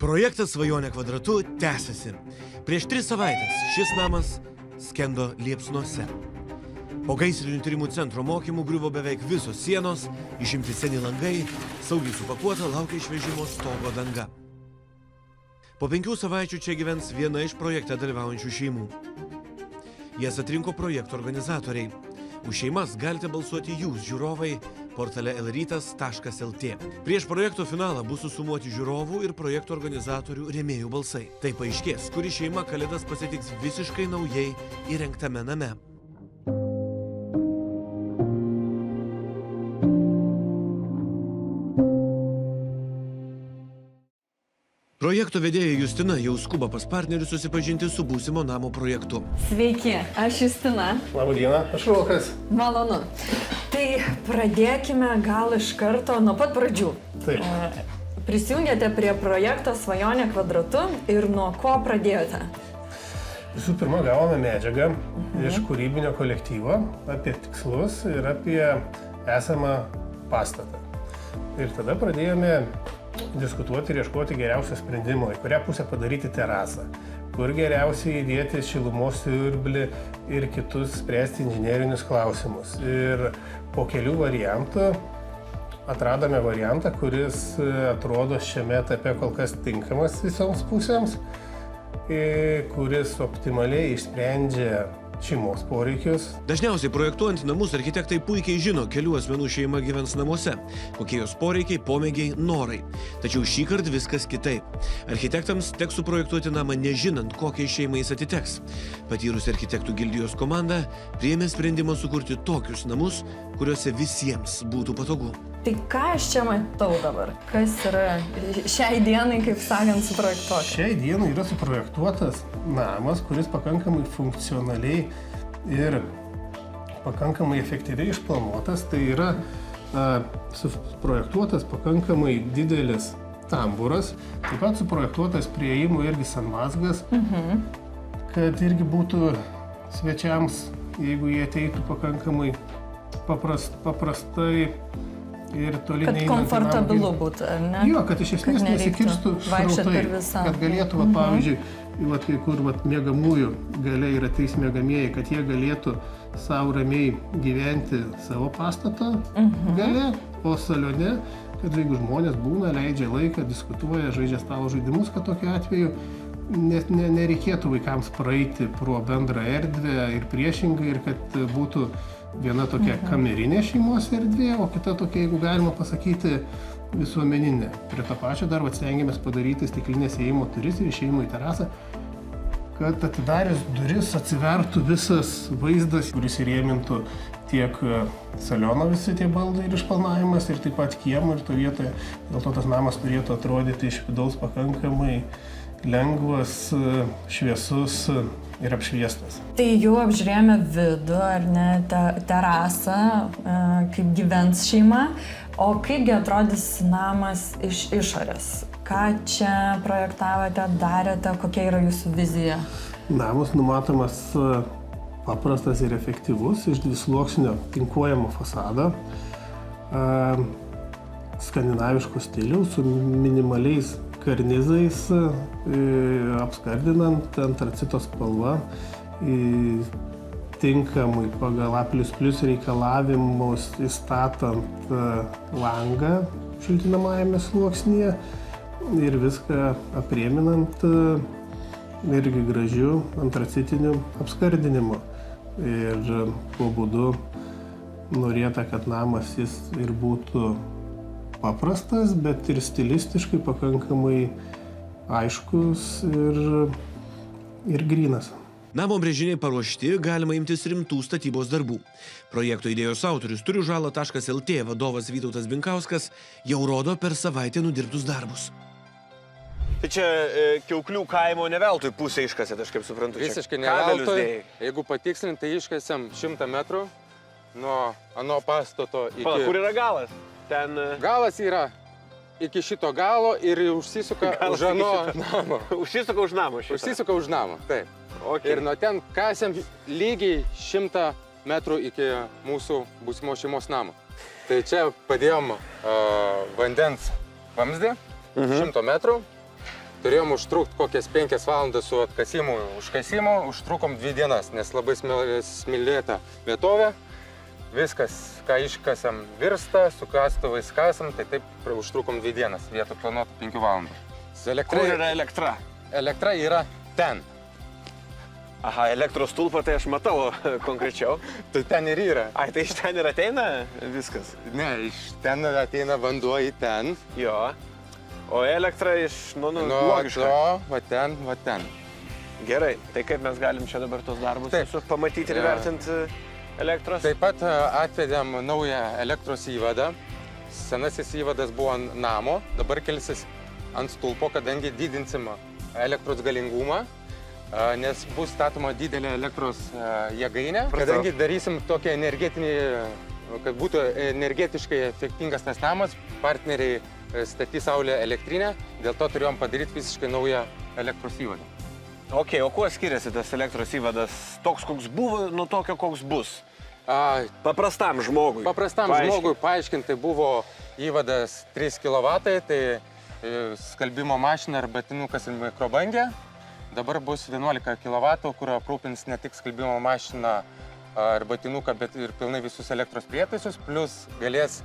Projektas Svajonė kvadratu tęsiasi. Prieš 3 savaitės šis namas skendo liepsnose. Po gaisrinių tyrimų centro mokymų griuvo beveik visos sienos, išimti seni langai, saugiai supakuota laukia išvežimo stogo danga. Po 5 savaičių čia gyvens viena iš projekte dalyvaujančių šeimų. Jas atrinko projekto organizatoriai. Už šeimas galite balsuoti jūs, žiūrovai, portale elrytas.lt. Prieš projekto finalą bus susumuoti žiūrovų ir projekto organizatorių rėmėjų balsai. Tai paaiškės, kuri šeima kalėdas pasitiks visiškai naujai įrengtame name. Projekto vedėja Justina jau skuba pas partnerius susipažinti su būsimo namo projektu. Sveiki, aš Justina. Labą dieną, aš Rokas. Malonu. Tai pradėkime gal iš karto nuo pat pradžių. Taip. Prisijungėte prie projekto Svajonė kvadratu ir nuo ko pradėjote? Visų pirma, gavome medžiagą iš kūrybinio kolektyvo apie tikslus ir apie esamą pastatą. Ir tada pradėjome diskutuoti ir ieškoti geriausio sprendimo, į kurią pusę padaryti terasą, kur geriausiai įdėti šilumos siurblį ir kitus spręsti inžinerinius klausimus. Ir po kelių variantų atradome variantą, kuris atrodo šiame etape kol kas tinkamas visoms pusėms, kuris optimaliai išsprendžia šeimos poreikius. Dažniausiai projektuojant namus architektai puikiai žino, kelių asmenų šeima gyvens namuose, kokie jos poreikiai, pomėgiai, norai. Tačiau šįkart viskas kitaip. Architektams teks suprojektuoti namą nežinant, kokiai šeimai jis atiteks. Patyrusi architektų gildijos komanda priėmė sprendimą sukurti tokius namus, kuriuose visiems būtų patogu. Tai ką aš čia matau dabar? Kas yra šiai dienai, kaip sakant, suprojektuotas? Šiai dienai yra suprojektuotas namas, kuris pakankamai funkcionaliai ir pakankamai efektyviai išplanuotas. Tai yra suprojektuotas pakankamai didelis tamburas, taip pat suprojektuotas prieėjimo irgi sanmazgas, kad irgi būtų svečiams, jeigu jie ateitų pakankamai paprastai ir toli neinant. Kad komfortabilu būtų, ar ne? Jo, kad iš esmės nesikirstų srautai, kad galėtų, pavyzdžiui, kai kur miegamųjų gale yra 3 miegamieji, kad jie galėtų savo ramiai gyventi savo pastato gale, o salione, kad jeigu žmonės būna, leidžia laiką, diskutuoja, žaidžia stalo žaidimus, kad tokiu atveju nereikėtų vaikams praeiti pro bendrą erdvę ir priešingai, ir kad būtų viena tokia kamerinė šeimos erdvė, o kita tokia, jeigu galima pasakyti, visuomeninė. Prie to pačio dar stengiamės padaryti stiklinės įėjimo duris ir išėjimo į terasą, kad atidarius duris atsivertų visas vaizdas, kuris įrėmintų tiek saliono visi tie baldai ir išplanavimas, ir taip pat kiemo ir to vietoje. Dėl to tas namas turėtų atrodyti iš vidaus pakankamai lengvas, šviesus ir apšviestas. Tai jau apžiūrėjome vidų, ar ne, terasą, kaip gyvens šeima, o kaipgi atrodys namas iš išorės? Ką čia projektavote, darėte, kokia yra jūsų vizija? Namas numatomas paprastas ir efektyvus, iš 2-sluoksnio tinkuojamo fasado, skandinaviško stiliaus su minimaliais karnizais, apskardinant antracito spalva, tinkamai pagal A++ reikalavimus įstatant langą šiltinamajame sluoksnyje ir viską aprėminant irgi gražiu antracitiniu apskardinimu. Ir tuo būdu norėta, kad namas jis ir būtų paprastas, bet ir stilistiškai pakankamai aiškus ir grynas. Namo brėžiniai paruošti, galima imtis rimtų statybos darbų. Projekto idėjos autorius turiužala.lt vadovas Vytautas Binkauskas jau rodo per savaitę nudirbtus darbus. Tai čia Kiauklių kaimo ne veltui pusę iškasėt, aš kaip suprantu. Visiškai ne veltui. Jeigu patikslinti, tai iškasėm 100 metrų nuo ano pastato iki... Kur yra galas? Ten... Galas yra iki šito galo ir užsisuka už ano namo. Užsisuka už namo šitą? Užsisuka už namo, taip. Okay. Ir nuo ten kasėm lygiai 100 metrų iki mūsų būsimo šeimos namo. Tai čia padėjom vandens vamzdį 100 metrų turėjom užtrukti kokias 5 valandas su atkasimu, užkasimu, užtrukom 2 dienas, nes labai smėlėta vietovė. Viskas, ką iškasam, virsta, su kastuvais kasam, tai taip užtrukom 2 dienas, vietoj planuotų 5 valandų. Kur yra elektra? Elektra yra ten. Aha, elektros stulpą tai aš matau konkrečiau. Tai ten ir yra. Ai, tai iš ten ir ateina viskas? Ne, iš ten ateina vanduo į ten. Jo. O elektra iš, logiška. Va ten, va ten. Gerai, tai kaip mes galim čia dabar tos darbus visus pamatyti ir vertinti elektros? Taip pat atvedėm naują elektros įvadą. Senasis įvadas buvo ant namo, dabar kelsis ant stulpo, kadangi didinsim elektros galingumą, nes bus statoma didelė elektros jėgainė. Kadangi darysim tokį energetinį, kad būtų energetiškai efektingas tas namas, partneriai statys saulę elektrinę, dėl to turėjom padaryti visiškai naują elektros įvadą. Ok, o kuo skiriasi tas elektros įvadas toks, koks buvo, nuo tokio, koks bus? Paprastam žmogui. Paprastam žmogui paaiškinti buvo įvadas 3 kW, tai skalbimo mašina ar batinukas ir mikrobangė. Dabar bus 11 kW, kur aprūpins ne tik skalbimo mašiną ar batinuką, bet ir pilnai visus elektros prietaisus, plus galės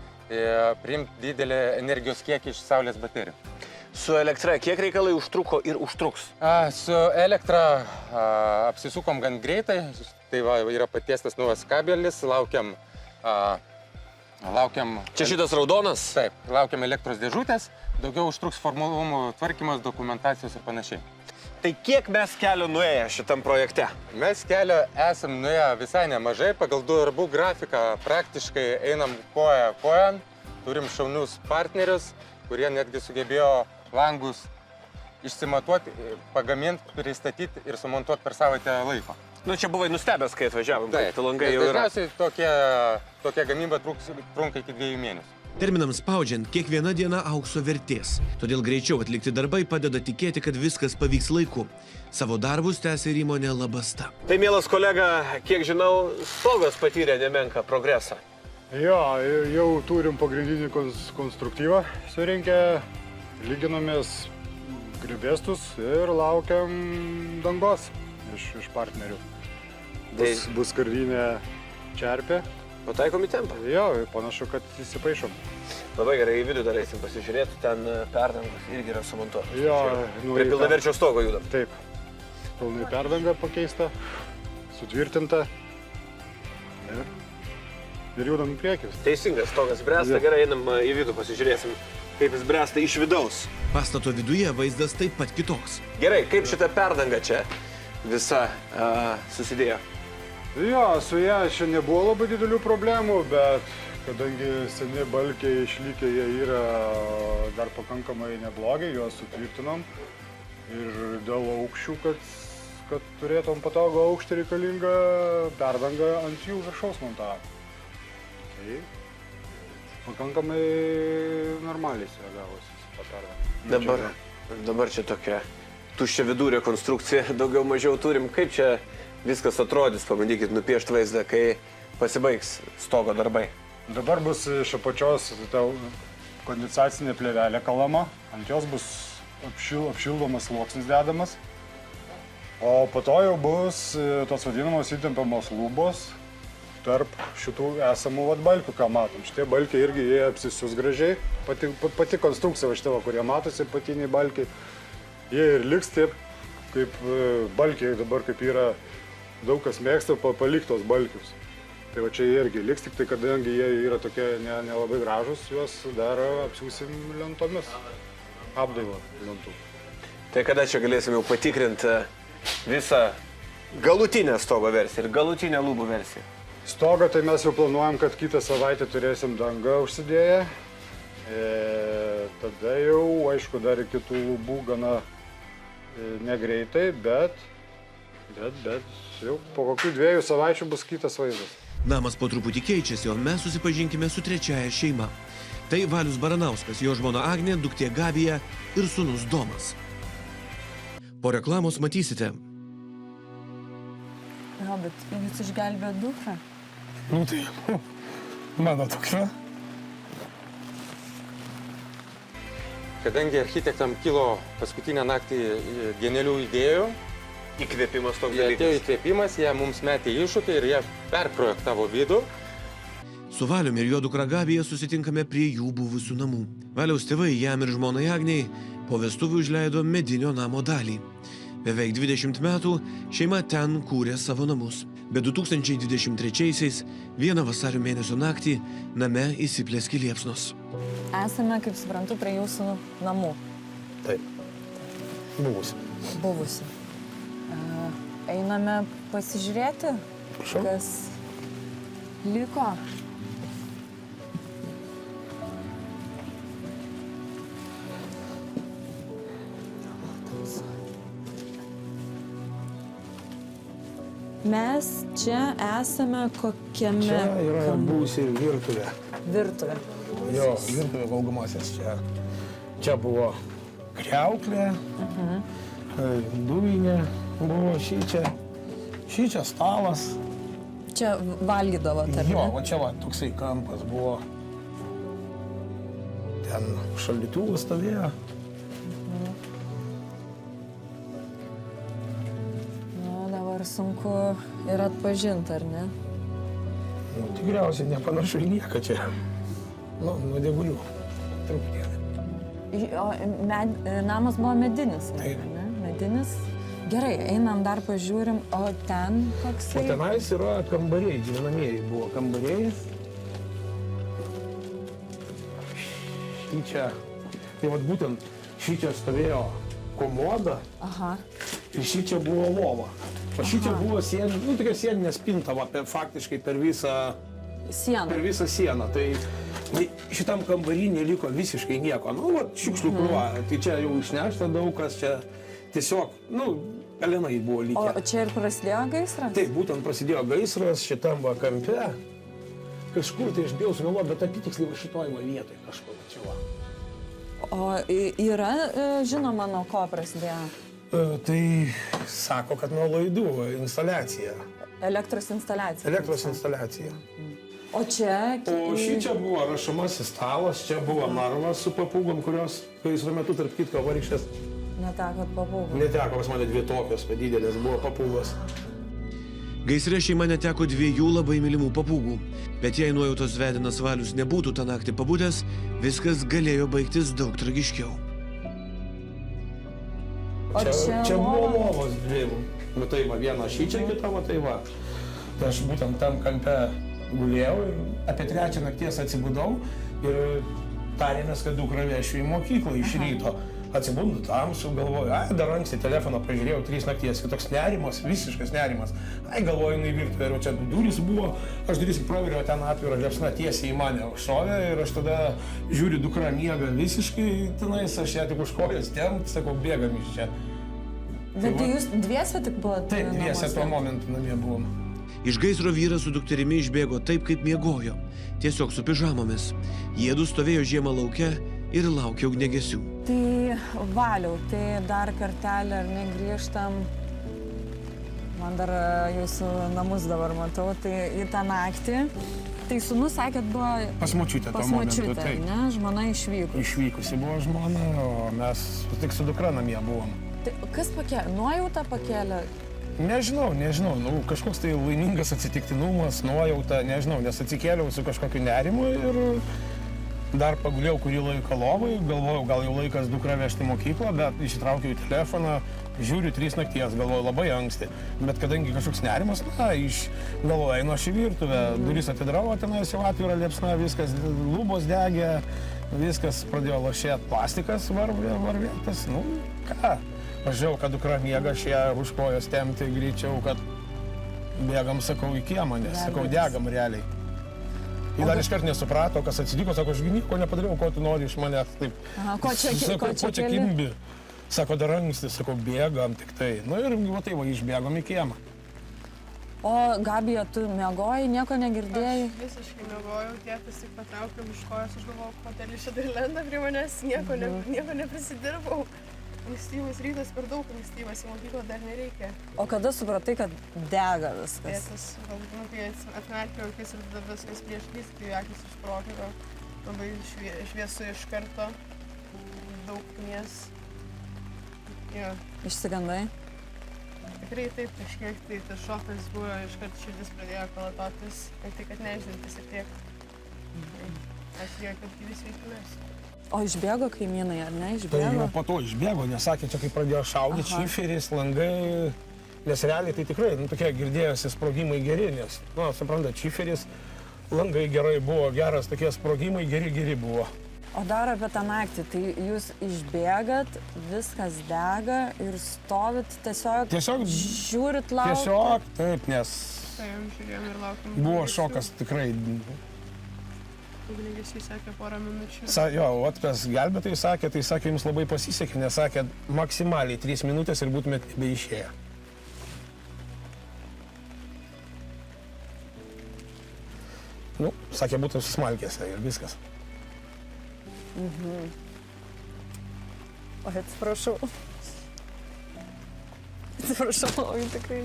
priimti didelį energijos kiekį iš saulės baterijų. Su elektra kiek reikalai užtruko ir užtruks? Su elektra apsisukom gan greitai, tai va, yra patiestas naujas kabelis, laukiam... Čia šitas raudonas? Taip, laukiam elektros dėžutės, daugiau užtruks formalumų tvarkymas, dokumentacijos ir panašiai. Tai kiek mes kelio nuėję šitam projekte? Mes kelio esam nuėję visai nemažai, pagal darbų grafiką praktiškai einam koja kojan, turim šaunius partnerius, kurie netgi sugebėjo langus išsimatuoti, pagaminti, pristatyti ir sumontuoti per savaitę laiko. Nu, čia buvai nustebęs, kai atvažiavom, kad langai jau yra. Dažniausiai tokia gamyba trunka iki 2 mėnesių. Terminams spaudžiant, kiekviena diena aukso vertės. Todėl greičiau atlikti darbai padeda tikėti, kad viskas pavyks laiku. Savo darbus tęsia ir įmonė Labasta. Tai, mielas kolega, kiek žinau, stogas patyrė nemenką progresą. Jo, jau turim pagrindinį konstruktyvą surinkę, lyginomės gribėstus ir laukiam dangos iš partnerių. Bus skardinė čerpė. Pataikom į tempą? Jo, panašu, kad įsipaišom. Labai gerai, į vidų dar eisim pasižiūrėti, ten perdangos irgi yra sumontuotas. Jo, prie pilnaverčio stogo judam. Taip, pilnai perdanga pakeista, sutvirtinta ir judam į priekį. Teisingas, stogas bręsta, gerai, einam į vidų pasižiūrėsim, kaip jis bręsta iš vidaus. Pastato viduje vaizdas taip pat kitoks. Gerai, kaip šita perdanga čia visa susidėjo? Jo, su ją čia nebuvo labai didelių problemų, bet kadangi seni balkiai išlikę, jie yra dar pakankamai neblogi, juos sutvirtinom. Ir dėl aukščių, kad turėtum patogų aukštį reikalingą perdangą ant jų viršaus montavom. Tai pakankamai normaliai gavosi tą perdangą. Dabar čia tokia tuščia vidūrio konstrukcija, daugiau mažiau turim. Kaip čia viskas atrodys, pabandykit nupiešti vaizdą, kai pasibaigs stogo darbai. Dabar bus iš apačios kondensacinė plėvelė kalama, ant jos bus apšildomas sluoksnis dedamas, o po to jau bus tos vadinamos įtempiamos lubos tarp šitų esamų balkių, ką matom. Šitie balkiai irgi jie apsisius gražiai, pati konstrukcija va šitavo, kurie matosi, patiniai balkiai, jie ir liks taip, kaip balkiai dabar kaip yra. Daug kas mėgsta paliktos balkius. Tai va čia irgi liks, tik tai kadangi jie yra tokie nelabai gražus, juos dar apsiūsim lentomis, apdailą lentų. Tai kada čia galėsim jau patikrinti visą galutinę stogo versiją ir galutinę lubų versiją? Stogą tai mes jau planuojam, kad kitą savaitę turėsim dangą užsidėję. Tada jau, aišku, dar iki tų lubų gana negreitai, bet jau po kokių 2 savaičių bus kitas vaizdas. Namas po truputį keičiasi, o mes susipažinkime su trečiaja šeima. Tai Valius Baranauskas, jo žmona Agnė, duktė Gabija ir sūnus Domas. Po reklamos matysite. Jo, bet jūs išgelbėjo dukrą. Nu tai, mano dukra. kadangi architektam kilo paskutinę naktį genialių idėjų, Įkvėpimas toks atėjo dalykas. įkvėpimas, jie mums metė iššūkį ir jie perprojektavo vidų. Su Valiumi ir jo dukra Gabija susitinkame prie jų buvusių namų. Valiaus tėvai jam ir žmonai Agniai po vestuvių užleido medinio namo dalį. Beveik 20 metų šeima ten kūrė savo namus. Bet 2023-aisiais vieną vasario mėnesio naktį name įsiplėskė liepsnos. Esame, kaip suprantu, prie jūsų namų. Taip. Buvusi. Buvusi. Einame pasižiūrėti, Prašau. kas liko. Mes čia esame kokiame Čia yra buvusi virtuvė. virtuvė. Jo, virtuvė valgomasis čia. Čia buvo kriauklė, dujinė, buvo šičia stalas. Čia valgydavo, ar Jo, ne? va čia va, toksai kampas buvo. Ten šaldytuvas stovėjo. Nu, dabar sunku ir atpažinti, ar ne? Nu, tikriausiai nepanašu į nieką čia. Nu, nuo degulių. Truputėlį. O namas buvo medinis, ar Taip. ne? Medinis. Gerai, einam dar pažiūrim, o ten O koksai? tenais yra kambariai, gyvenamieji buvo kambariai. Šičia, tai vat būtent šičia stovėjo komoda Aha. ir šičia buvo lova. O šičia buvo sienė, nu tokia sieninė spinta, va, faktiškai per visą sieną. Tai šitam kambarį neliko visiškai nieko. Nu, va, šiukšlių krūva, tai čia jau išnešta daug kas, čia tiesiog, nu, pelenai buvo O likę. čia ir prasidėjo gaisras? Taip, būtent prasidėjo gaisras šitam va kampe. Kažkur tai aš bijau sugalvoti, bet apitiksliai va šitoj va vietoj kažkur čia va. O yra žinoma, nuo ko prasidėjo? Tai sako, kad nuo laidų instaliacija. Elektros instaliacija. Elektros instaliacija. O čia... O šičia buvo rašomasis stalas, čia buvo narvas su papūgom, kurios gaisro metu, tarp kitko, varikštės Netekot papūgų. neteko, pas mane dvi tokios, bet didelės buvo papūgos. Gaisre šeima neteko 2 labai mylimų papūgų. Bet jei nuojautos vedinas Valius nebūtų tą naktį pabudęs, viskas galėjo baigtis daug tragiškiau. O Čia buvo lova? lovos dvi. Matai, va, viena šičia, kita, matai, va. Tai aš būtent tam kampe gulėjau ir apie 3 nakties atsibudau ir tarėmės, kad dukra vešiu į mokyklą iš ryto. Atsibundu tamsu, galvoju, dar anksti telefoną pažiūrėjau 3 nakties, kad toks nerimas, visiškas nerimas. Galvoju, jinai virtuvė, ir čia durys buvo, aš duris praviriau, ten atvira liepsna tiesiai į mane užšovė ir aš tada žiūriu, dukra miega visiškai tenais, aš ją tik už kojas tempt, sakau, bėgam iš čia. Bet tai jūs dviese tik buvote? Taip, dviese tuo momentu namie buvom. Iš gaisro vyras su dukterimi išbėgo taip, kaip miegojo. Tiesiog su pižamomis. Jiedu stovėjo žiemą lauke ir laukė ugniagesių. Tai Valiau, tai dar kartelį ar negrįžtam. Man dar jūsų namus dabar matau, tai į tą naktį. Tai sūnus sakėt buvo Pas močiutę tuo pas momentu, močiutę, taip. ne? Žmona išvyko. Išvykusi buvo žmona, o mes tik su dukra namie buvom. Tai kas pakėlė? Nuojauta pakėlė? Nežinau, nu, kažkoks tai laimingas atsitiktinumas, nuojauta, nežinau, nes atsikėliau su kažkokiu nerimu ir dar pagulėjau kurį laiką lovai, galvojau, gal jau laikas dukrą vežti į mokyklą, bet išsitraukiau į telefoną, žiūriu 3 nakties, galvoju labai anksti, bet kadangi kažkoks nerimas, galvoju, einu aš į virtuvę, duris atidarau, tenais jau atvira liepsna, viskas, lubos degė, viskas pradėjo lašėti, plastikas varvėtas, nu ką. Važiavau, kad dukra miega, aš ją už kojos tempti greičiau, kad bėgam, sakau, į kiemą, nes, sakau, degam realiai. Jis dar iškart nesuprato, kas atsitiko, sako, aš nieko nepadariau, ko tu nori iš manęs. Taip. Aha, ko čia keli? Kimbi? Sako, dar anksti, sakau, bėgam tik tai. Nu ir va tai va, išbėgom į kiemą. O Gabija, tu miegojai, nieko negirdėjai? Aš visiškai miegojau, tėtis tik patraukė už kojos, aš galvojau, kotelis čia dar lenda prie manęs, nieko neprisidirbau. Ankstyvas rytas per daug ankstyvas, į mokyklą dar nereikia. O kada supratai, kad dega viskas? Tėtis, galbūt, kai atmerkiau akis ir tada viskas prieš lys, tai akis išprotėjo, labai šviesu iš karto. daug ugnies. Jo. Išsigandai? Tikrai taip, kažkiek tai tas šokas buvo, iškart širdis pradėjo kalatotis, tai kad nežinantis ir tiek. Aš tikiu, kad gyvis veiklės. O išbėgo kaimynai, ar ne? Tai Išbėgo? jau po to išbėgo, nes sakė, čia kai pradėjo šaudyti, šiferis, langai, nes realiai tai tikrai, tokie girdėjosi sprogimai geri, nes, suprantat, šiferis, langai gerai buvo, geras, tokie sprogimai geri buvo. O dar apie tą naktį, tai jūs išbėgat, viskas dega ir stovit tiesiog žiūrit laukti. Tiesiog, taip, nes Tai jau žiūrėjom ir laukiam. buvo šokas tikrai. Ugnigesiai sakė porą minučių. Jo, kas gelbėtojai sakė, tai sakė, jums labai pasisekė, nes sakė, maksimaliai 3 minutės ir būtumėt nebeišėję. Nu, sakė, būtų susmalkėse ir viskas. O atsiprašau. Atsiprašau, tikrai.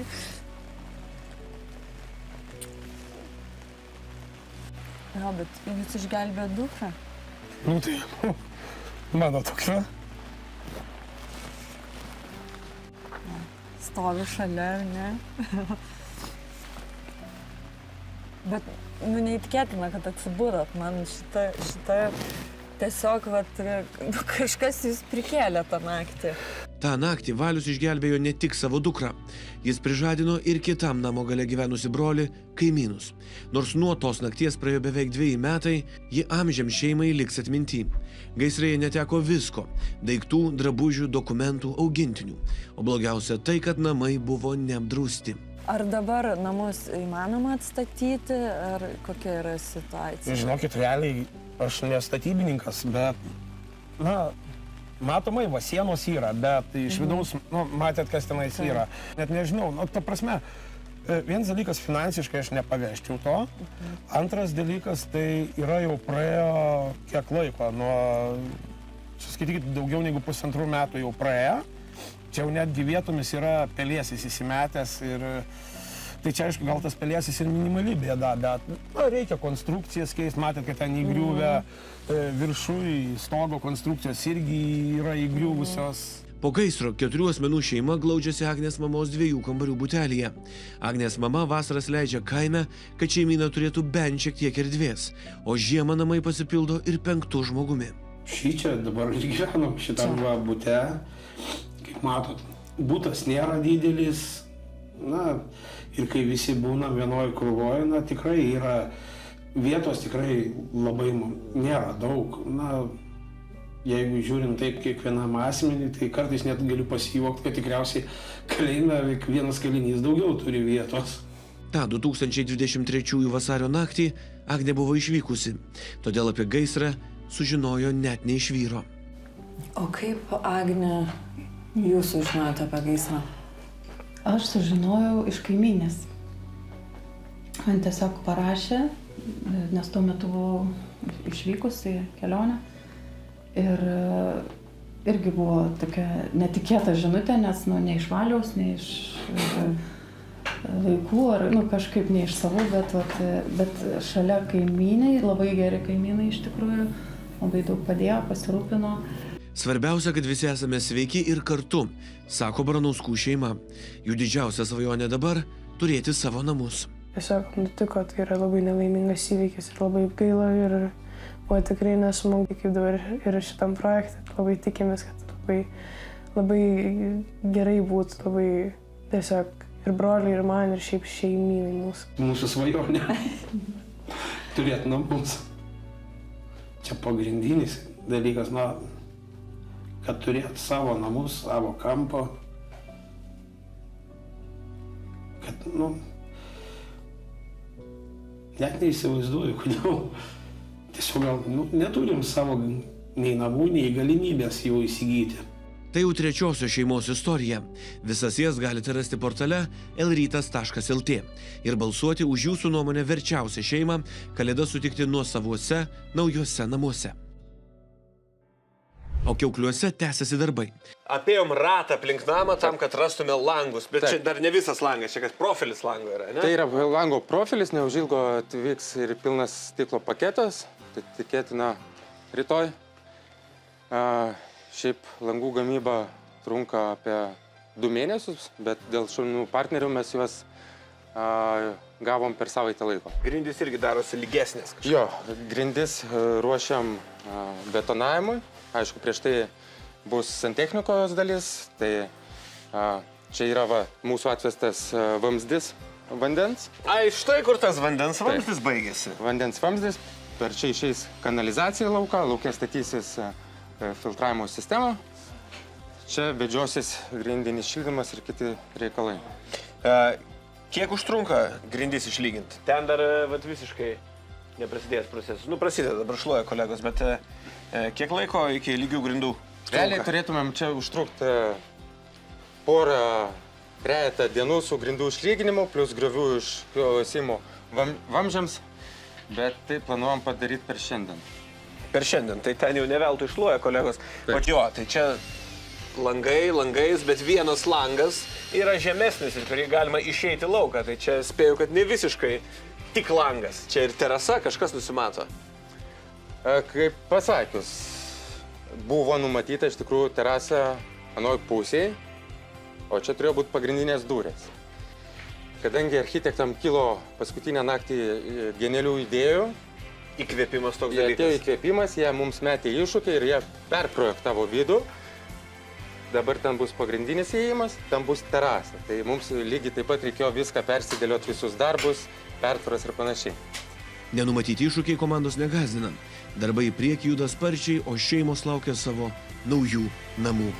Jo, bet jūs išgelbėjo dukrą. Nu tai, mano tokia. Stovi šalia, ar ne? Bet, neįtikėtina, kad atsibūdot. Man šita tiesiog, kažkas jūs prikėlė tą naktį. Ta naktį Valius išgelbėjo ne tik savo dukrą, jis prižadino ir kitam namo gale gyvenusi brolį kaimynus. Nors nuo tos nakties praėjo beveik 2 metai, ji amžiam šeimai liks atminty. Gaisrai neteko visko – daiktų, drabužių, dokumentų, augintinių. O blogiausia tai, kad namai buvo neapdrausti. Ar dabar namus įmanoma atstatyti, ar kokia yra situacija? Žinokit, realiai aš nestatybininkas, bet, matomai, sienos yra, bet iš vidaus, matėt, kas tenais yra. Net nežinau, ta prasme, vienas dalykas finansiškai aš nepaveščiau to, antras dalykas tai yra jau praėjo kiek laiko, skaitykit, daugiau negu 1,5 metų jau praėjo, čia jau netgi vietomis yra pelėsis įsimetęs ir tai čia, aišku, gal tas pelėsis ir minimali bėda, bet reikia konstrukcijas keisti, matėt, kad ten įgriuvę viršui, stogo konstrukcijos irgi yra įgriuvusios. Po gaisro 4 asmenų šeima glaudžiasi Agnės mamos 2 kambarių butelyje. Agnės mama vasaras leidžia kaime, kad šeimyna turėtų bent šiek tiek erdvės, o žiemą namai pasipildo ir 5 žmogumi. Čia dabar gyvenam šitam bute, kaip matot, butas nėra didelis, ir kai visi būna vienoje krūvoje, tikrai yra vietos, tikrai labai nėra daug. Jeigu žiūrint taip kiekvienam asmenį, tai kartais net galiu pasijuokti, kad tikriausiai kalėjime vienas kalinys daugiau turi vietos. Ta 2023 vasario naktį Agnė buvo išvykusi, todėl apie gaisrą sužinojo net ne iš vyro. O kaip, Agne, jūs sužinojote apie gaisrą? Aš sužinojau iš kaimynės. Man tiesiog parašė, nes tuo metu buvau išvykusi į kelionę. Ir irgi buvo tokia netikėta žinutė, nes ne iš Valiaus, ne iš vaikų, ar kažkaip ne iš savų, bet šalia kaimynai, labai geri kaimynai iš tikrųjų, labai daug padėjo, pasirūpino. Svarbiausia, kad visi esame sveiki ir kartu, sako Baranauskų šeima. Jų didžiausia svajonė dabar – turėti savo namus. Tiesiog nutiko, tai yra labai nelaimingas įvykis ir labai gaila ir buvo tikrai nesmagu, kaip dabar ir šitam projekte. Labai tikimės, kad labai gerai būtų, labai tiesiog ir broliai, ir man, ir šiaip šeimynai mūsų. Mūsų svajonė turėti namus. Čia pagrindinis dalykas, kad turėti savo namus, savo kampą, kad, net neįsivaizduoju, kodėl tiesiog gal neturim savo nei namų, nei galimybės jau įsigyti. Tai jau 3-osios šeimos istorija. Visas jas galite rasti portale elrytas.lt ir balsuoti už jūsų nuomonę verčiausią šeimą Kalėdas sutikti nuosavuose, naujuose namuose. O Kiaukliuose tęsiasi darbai. Apėjom ratą aplink namą tam, kad rastume langus, bet čia dar ne visas langas, čia kad profilis lango yra, ne? Tai yra lango profilis, neužilgo atvyks ir pilnas stiklo paketas, tai tikėtina rytoj. Šiaip langų gamyba trunka apie 2 mėnesius, bet dėl šaunių partnerių mes juos gavom per savaitę laiko. Grindys irgi darosi lygesnės. Jo, grindis ruošiam betonavimui. Aišku, prieš tai bus santechnikos dalis, tai čia yra mūsų atvestas vamzdis vandens. Ai, štai kur tas vandens vamzdis baigėsi. Vandens vamzdis, per čia išeis kanalizacija į lauką, lauke statysis filtravimo sistema. Čia vedžiosis grindinis šildymas ir kiti reikalai. Kiek užtrunka grindis išlyginti? Ten dar visiškai neprasidėjęs procesas. Nu, prasideda, dabar šluoja kolegos, bet kiek laiko iki lygių grindų? Realiai turėtumėm čia užtrukti porą, trejetą dienų su grindų išlyginimu, plus griovių išsimo vamzdžiams, bet tai planuojam padaryti per šiandien. Per šiandien, tai ten jau ne veltui šluoja kolegos. O jo, tai čia langais, bet vienas langas yra žemesnis ir kurį galima išeiti lauką. Tai čia spėju, kad ne visiškai tik langas. Čia ir terasa kažkas nusimato. Kaip pasakius, buvo numatyta iš tikrųjų terasa anoj pusėje, o čia turėjo būti pagrindinės durės. Kadangi architektam kilo paskutinę naktį genialių idėjų, Įkvėpimas toks jie atėjo dalykas. įkvėpimas, jie mums metė iššūkį ir jie perprojektavo vidų. Dabar ten bus pagrindinis įėjimas, ten bus terasa. Tai mums lygiai taip pat reikėjo viską persidėlioti, visus darbus, pertvaras ir panašiai. Nenumatyti iššūkiai komandos negąsdina. Darbai į priekį juda sparčiai, o šeimos laukia savo naujų namų.